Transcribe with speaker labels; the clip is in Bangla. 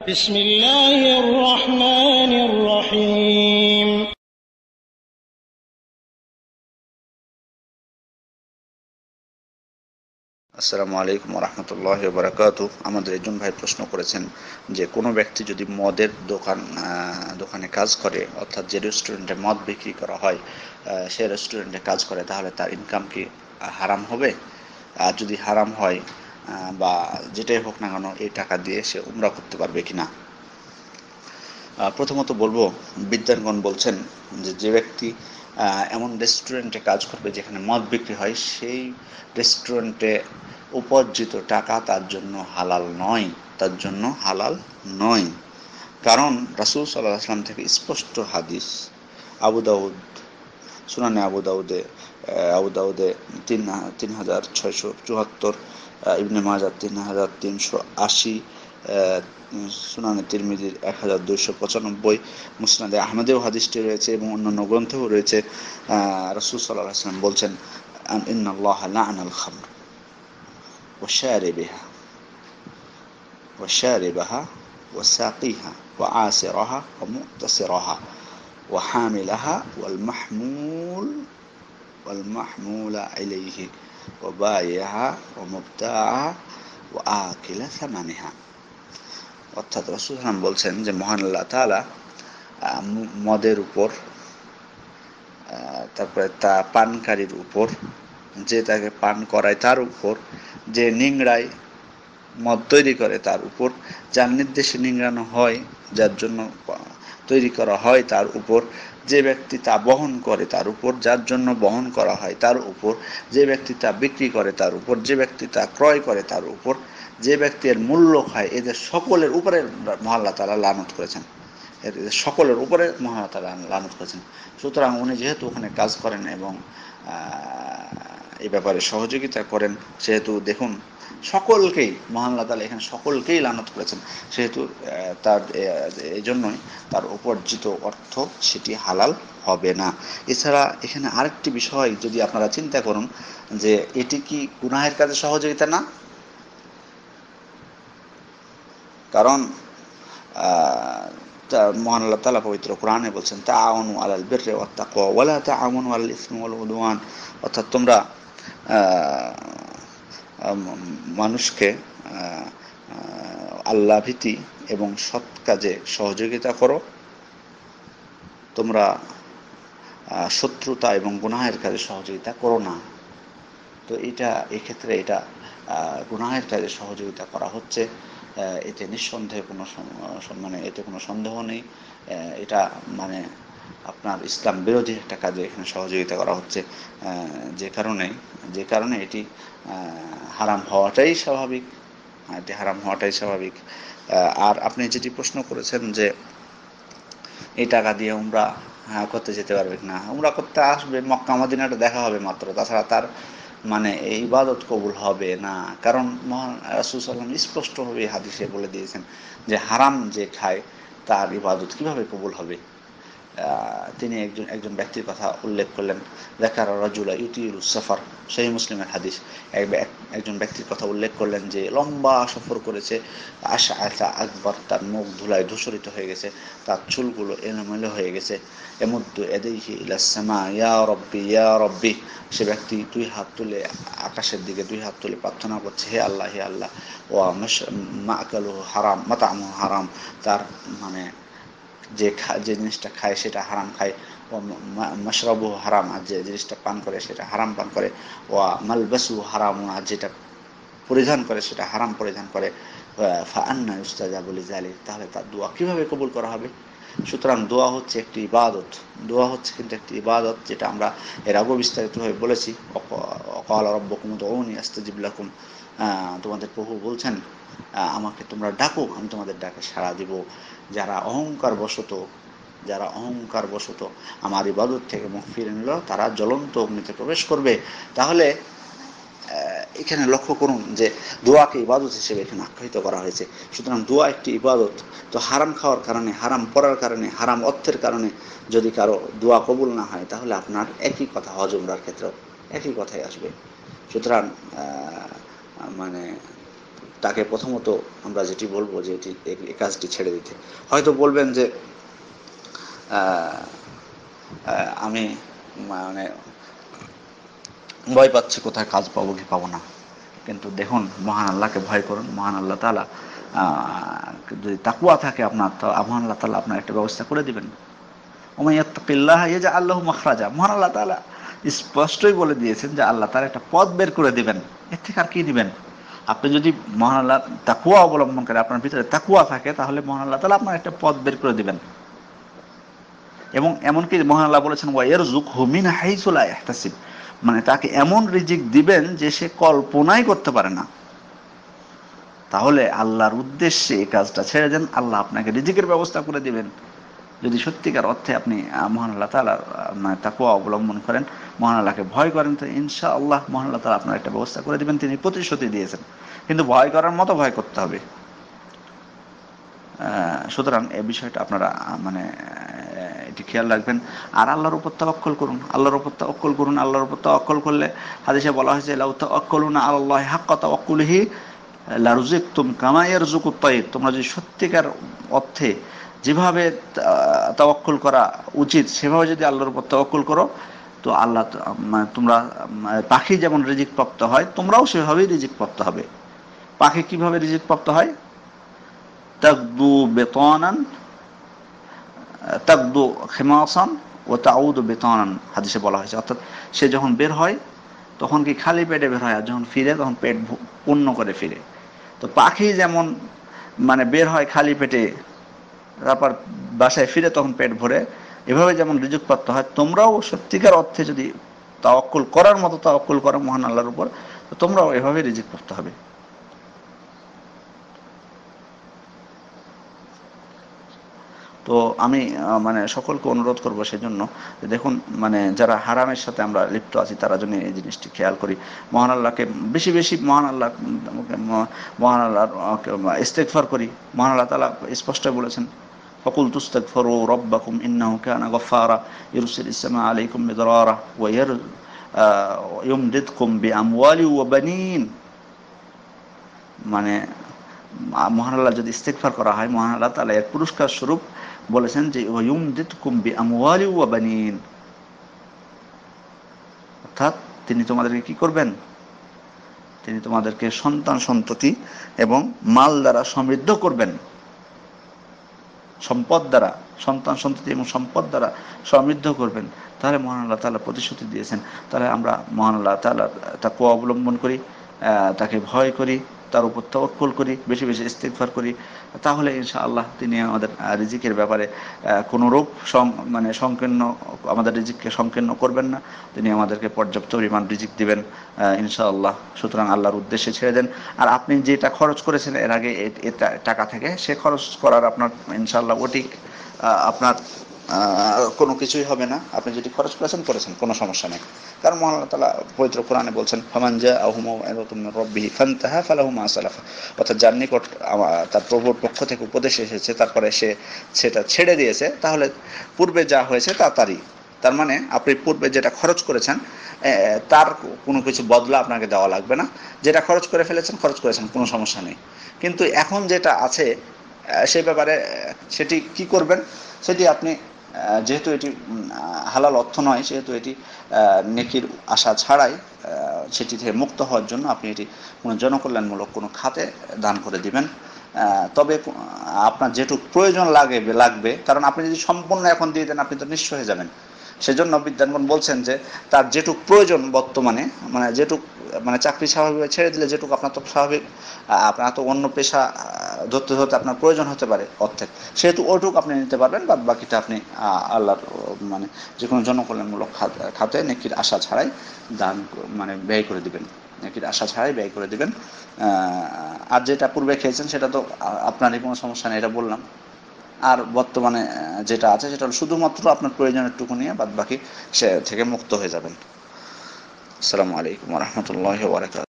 Speaker 1: بسم الله الرحمن الرحيم
Speaker 2: আসসালামু আলাইকুম ওয়া রাহমাতুল্লাহি ওয়া বারাকাতুহু। আমাদের একজন ভাই প্রশ্ন করেছেন যে কোনো ব্যক্তি যদি মদের দোকানে কাজ করে, অর্থাৎ যে রেস্টুরেন্টে মদ বিক্রি করা হয় সে রেস্টুরেন্টে কাজ করে, তাহলে তার ইনকাম কি হারাম হবে? আর যদি হারাম হয় বা যেটাই হোক না কেন, এই টাকা দিয়ে সে উমরা করতে পারবে কিনা? প্রথমত বলবো, বিদ্বানগণ বলছেন যে যে ব্যক্তি এমন রেস্টুরেন্টে কাজ করবে যেখানে মদ বিক্রি হয়, সেই রেস্টুরেন্টে উপার্জিত টাকা তার জন্য হালাল নয়, তার জন্য হালাল নয়। কারণ রাসূল সাল্লাল্লাহু আলাইহি ওয়াসাল্লাম থেকে স্পষ্ট হাদিস, আবু দাউদ, সুনানে আবু দাউদে ৩,৬৭৪, ইবনে মাজাহ ৩,৩৮০, সুনানে তিরমিজির ১,২৯৫, মুসনাদে আহমদেও হাদিসটি রয়েছে এবং অন্যান্য গ্রন্থেও রয়েছে। রাসূল সাল্লাল্লাহু আলাইহি ওয়াসাল্লাম বলছেন, ইন্নাল্লাহা লা'নাল খামর ওয়া শারিবাহা ওয়া সাকিহা ওয়া আসিরাহা ওয়া মু'তাসিরাহা ওয়া হামিলাহা ওয়াল মাহমুলা ইলাইহি ওয়া বাইআহা ওয়া মুবতাআহা ওয়া আকিলা সামানিহা। অর্থাৎ রাসূল সাল্লাল্লাহু আলাইহি ওয়াসাল্লাম বলছেন যে মহান আল্লাহ তাআলা মদের উপর, তারপরে তা পানকারীর উপর, যে তাকে পান করায় তার উপর, যে নিংড়ায় মদ তৈরি করে তার উপর, যার নির্দেশে নিংড়ানো হয়, যার জন্য তৈরি করা হয় তার উপর, যে ব্যক্তি তা বহন করে তার উপর, যার জন্য বহন করা হয় তার উপর, যে ব্যক্তি তা বিক্রি করে তার উপর, যে ব্যক্তি তা ক্রয় করে তার উপর, যে ব্যক্তি এর মূল্য খায়, এদের সকলের উপরে মহান আল্লাহ তাআলা লানত করেছেন। সকলের উপরে মহান আল্লাহ তাআলা লানত করেছেন। সুতরাং উনি যেহেতু ওখানে কাজ করেন এবং এই ব্যাপারে সহযোগিতা করেন, সেহেতু দেখুন সকলকেই মহান আল্লাহ তাআলা এখানে সকলকেই লানত করেছেন, সেহেতু তার এই জন্যই তার উপার্জিত অর্থ সেটি হালাল হবে না। এছাড়া এখানে আরেকটি বিষয় যদি আপনারা চিন্তা করুন, যে এটি কি গুনাহের কাজে সহযোগিতা না? কারণ মহান আল্লাহ তাআলা পবিত্র কোরআনে বলছেন, তাআওয়ানু আলাল বিররি ওয়াত তাকওয়া ওয়া লা তাআওয়ানু আলাল ইসমি ওয়াল উদওয়ান। অর্থাৎ তোমরা মানুষকে আল্লাহ ভীতি এবং সৎ কাজে সহযোগিতা করো, তোমরা শত্রুতা এবং গুনাহের কাজে সহযোগিতা করো না। তো এক্ষেত্রে এটা গুনাহের কাজে সহযোগিতা করা হচ্ছে, এতে নিঃসন্দেহে এতে কোনো সন্দেহ নেই। এটা মানে আপনার ইসলাম বিরোধী একটা কাজে এখানে সহযোগিতা করা হচ্ছে, যে কারণে এটি হারাম হওয়াটাই স্বাভাবিক। এটি হারাম হওয়াটাই স্বাভাবিক। আর আপনি যেটি প্রশ্ন করেছেন যে এই টাকা দিয়ে উমরা করতে যেতে পারবে না, উমরা করতে আসবে, মক্কা মদিনাটা দেখা হবে মাত্র, তাছাড়া তার এই ইবাদত কবুল হবে না। কারণ মহান রাসূল সাল্লাল্লাহু আলাইহি ওয়াসাল্লাম স্পষ্টভাবে হাদিসে বলে দিয়েছেন যে হারাম যে খায় তার ইবাদত কিভাবে কবুল হবে। তিনি একজন ব্যক্তির কথা উল্লেখ করলেন, যাকারা রাজুলা ইউতিলুস সাফার, সহিহ মুসলিমের হাদিস। একজন ব্যক্তির কথা উল্লেখ করলেন যে লম্বা সফর করেছে, আশআসা আকবার, তার মুখ ধুলায় ধূসরিত হয়ে গেছে, তার চুলগুলো এলোমেলো হয়ে গেছে। এমুদ্দু ইয়াদাইহি ইলাস সামা ইয়া রাব্বি ইয়া রাব্বি, সে ব্যক্তি আকাশের দিকে দুই হাত তুলে প্রার্থনা করছে, হে আল্লাহ হে আল্লাহ। ওয়া মা'কালুহু হারাম মাতা'মুহু হারাম, তার যে জিনিসটা খায় সেটা হারাম খায়। ও মাশরাবু হারাম, আর যে জিনিসটা পান করে সেটা হারাম পান করে। ওয়া মালবাসু হারাম, আর যেটা পরিধান করে সেটা হারাম পরিধান করে। ফা আন্না ইউস্তাজাবু লিযালিক, তাহলে তার দোয়া কিভাবে কবুল করা হবে? সুতরাং দোয়া হচ্ছে একটি ইবাদত, দোয়া হচ্ছে কিন্তু একটি ইবাদত, যেটা আমরা এর আগেও বিস্তারিতভাবে বলেছি। ওয়াকালা রাব্বুকুম উদউনি আস্তাজিব লাকুম, তোমাদের প্রভু বলছেন আমাকে তোমরা ডাকো, আমি তোমাদের ডাকে সাড়া দিব। যারা অহংকার বশত আমার ইবাদত থেকে মুখ ফিরে নিল, তারা জ্বলন্ত অগ্নিতে প্রবেশ করবে। তাহলে এখানে লক্ষ্য করুন যে দোয়াকে ইবাদত হিসেবে এখানে আখ্যায়িত করা হয়েছে। সুতরাং দোয়া একটি ইবাদত। তো হারাম খাওয়ার কারণে, হারাম পড়ার কারণে, হারাম অর্থের কারণে যদি কারো দোয়া কবুল না হয়, তাহলে আপনার একই কথা হজ উমরার ক্ষেত্রেও একই কথাই আসবে। সুতরাং মানে তাকে প্রথমত আমরা যেটি বলবো যে এই কাজটি ছেড়ে দিতে। হয়তো বলবেন যে আমি মানে ভয় পাচ্ছি কোথায় কাজ পাবো কি পাবো না, কিন্তু দেখুন মহান আল্লাহকে ভয় করুন। মহান আল্লাহ তাআলা যদি তাকওয়া থাকে আপনার, তো মহান আল্লাহ তাআলা আপনার একটা ব্যবস্থা করে দিবেন। ওমান ইয়াত্তাকিল্লাহ ইয়াজআল লাহু মাখরাজা, মহান আল্লাহ তাআলা স্পষ্টই বলে দিয়েছেন যে আল্লাহ তাআলা একটা পথ বের করে দিবেন। এর থেকে আর কি দিবেন? আপনি যদি মহান আল্লাহ তাকওয়া অবলম্বন করে, আপনার ভিতরে তাকওয়া থাকে, তাহলে মহান আল্লাহ তাআলা আপনার একটা পথ বের করে দিবেন। এবং এমনকি মহান আল্লাহ বলেছেন ওয়ায়ারযুকহু মিন হাইসু লা ইয়াহতাসিব, মানে তাকে এমন রিজিক দিবেন যে সে কল্পনাই করতে পারে না। তাহলে আল্লাহর উদ্দেশ্যে এই কাজটা ছেড়ে দেন, আল্লাহ আপনাকে রিজিকের ব্যবস্থা করে দিবেন। যদি সত্যিকার অর্থে আপনি মহান আল্লাহ তাআলার মানে তাকওয়া অবলম্বন করেন, মহান আল্লাহকে ভয় করেন, তো ইনশাআল্লাহ মহান আল্লাহ তাআলা আপনার একটা ব্যবস্থা করে দিবেন। তিনি প্রতিশ্রুতি দিয়েছেন, কিন্তু ভয় করার মতো ভয় করতে হবে। সুতরাং এই বিষয়টা আপনারা মানে এটি খেয়াল রাখবেন। আর আল্লাহর উপর তাওয়াক্কুল করুন, আল্লাহর উপর তাওয়াক্কুল করুন। আল্লাহর উপর তাওয়াক্কুল করলে হাদিসে বলা হয়েছে লাউ তাওয়াক্কালুনা আলাল্লাহি হাক্কা তাওয়াক্কুলিহি লারুযিকতুম কামা ইয়ারযুকুত তাইর, তোমরা যদি সত্যিকার অর্থে যেভাবে তাওয়াক্কুল করা উচিত সেভাবে যদি আল্লাহর উপর তাওয়াক্কুল করো, তো আল্লাহ তোমরা পাখি যেমন রিজিক প্রাপ্ত হয়, তোমরাও সেভাবেই রিজিক প্রাপ্ত হবে। পাখি কিভাবে রিজিক প্রাপ্ত হয়? তাগদু বিতানান তাগদু খিমাসান ওয়া তাউদু বিতানান, হাদিসে বলা হয়েছে। অর্থাৎ সে যখন বের হয় তখন কি খালি পেটে বের হয়, আর যখন ফিরে তখন পেট পূর্ণ করে ফিরে। তো পাখি যেমন মানে বের হয় খালি পেটে, তারপর বাসায় ফিরে তখন পেট ভরে, এভাবে যেমন রিজিক প্রাপ্ত হয়, তোমরাও সত্যিকার অর্থে যদি তাওয়াক্কুল করার মতো তাওয়াক্কুল করো মহান আল্লাহর উপর, তো তোমরাও এভাবে রিজিক প্রাপ্ত হবে। তো আমি মানে সকলকে অনুরোধ করবো সেজন্য, দেখুন মানে যারা হারামের সাথে আমরা লিপ্ত আছি তারা জন্য এই জিনিসটি খেয়াল করি। মহান আল্লাহকে বেশি বেশি মহান আল্লাহর ইস্তেগফার করি। মহান আল্লাহ তাআলা স্পষ্ট বলেছেন ফাকুল তুস্তাগফিরু রাব্বাকুম ইন্নাহু কানা গফফারা ইরসিলিস সামা আলাইকুম মিদরারা ওয়া ইউমদিদকুম বিআমওয়ালি ওয়া বানিন। মানে মহান আল্লাহ যদি ইস্তেগফার করা হয়, মহান আল্লাহ তাআলা এর পুরস্কার স্বরূপ বলেছেন যে ইউমদিদকুম বিআমওয়ালি ওয়া বানিন, অর্থাৎ তিনি তোমাদেরকে কি করবেন? তিনি তোমাদেরকে সন্তান সন্ততি এবং মাল দ্বারা সমৃদ্ধ করবেন। সম্পদ দ্বারা, সন্তান সন্ততি এবং সম্পদ দ্বারা সমৃদ্ধ করবেন। তাহলে মহান আল্লাহ তাআলা প্রতিশ্রুতি দিয়েছেন। তাহলে আমরা মহান আল্লাহ তাআলার তাকওয়া অবলম্বন করি, তাকে ভয় করি, তার উপর তাওয়াক্কুল করি, বেশি বেশি ইস্তিগফার করি, তাহলে ইনশাআল্লাহ তিনি আমাদের রিজিকের ব্যাপারে কোনো রূপ মানে সংকীর্ণ, আমাদের রিজিককে সংকীর্ণ করবেন না। তিনি আমাদেরকে পর্যাপ্ত পরিমাণ রিজিক দিবেন ইনশাআল্লাহ। সুতরাং আল্লাহর উদ্দেশ্যে ছেড়ে দেন। আর আপনি যেটা খরচ করেছেন এর আগে টাকা থেকে, সে খরচ করার আপনার ইনশাআল্লাহ ওটি আপনার কোনো কিছুই হবে না। আপনি যদি খরচ করেছেন কোনো সমস্যা নেই, কারণ মহান আল্লাহ তাআলা পবিত্র কোরআনে বলছেন ফামান জাআহু মাউইযাতুম মির রাব্বিহি ফান্তাহা ফালাহু মা সালাফা, অর্থাৎ যার নিকট তার প্রভুর পক্ষ থেকে উপদেশ এসেছে তারপরে সে সেটা ছেড়ে দিয়েছে, তাহলে পূর্বে যা হয়েছে তারই। তার মানে আপনি পূর্বে যেটা খরচ করেছেন তার কোনো কিছু বদলা আপনাকে দেওয়া লাগবে না। যেটা খরচ করেছেন কোনো সমস্যা নেই। কিন্তু এখন যেটা আছে সেই ব্যাপারে সেটি কি করবেন? সেটি আপনি যেহেতু এটি হালাল অর্থ নয়, সেহেতু এটি নেকির আশা ছাড়াই সেটি থেকে মুক্ত হওয়ার জন্য আপনি এটি কোনো জনকল্যাণমূলক কোনো খাতে দান করে দিবেন। তবে আপনার যেটুকু প্রয়োজন লাগবে, কারণ আপনি যদি সম্পূর্ণ এখন দিয়ে দেন আপনি তো নিঃস্ব হয়ে যাবেন। সেজন্য বিদ্যানগণ বলছেন যে তার যেটুক প্রয়োজন বর্তমানে, মানে যেটুক মানে চাকরি স্বাভাবিকভাবে ছেড়ে দিলে যেটুকু আপনার তো স্বাভাবিক, আপনার তো অন্য পেশা ধরতে ধরতে আপনার প্রয়োজন হতে পারে অর্থের, সেহেতু ওইটুকু আপনি নিতে পারবেন, বাদ বাকিটা আপনি আল্লাহর মানে যে কোনো জনকল্যাণমূলক খাতে নেকির আশা ছাড়াই দান মানে ব্যয় করে দিবেন, নেকির আশা ছাড়াই ব্যয় করে দিবেন। আর যেটা পূর্বে খেয়েছেন সেটা তো আপনারই কোনো সমস্যা নেই, এটা বললাম। আর বর্তমানে যেটা আছে সেটা শুধুমাত্র আপনার প্রয়োজনের টুকু নিয়ে বাদ বাকি সে থেকে মুক্ত হয়ে যাবেন। আসসালামু আলাইকুম ওয়া রাহমাতুল্লাহি ওয়া বারাকাতুহু।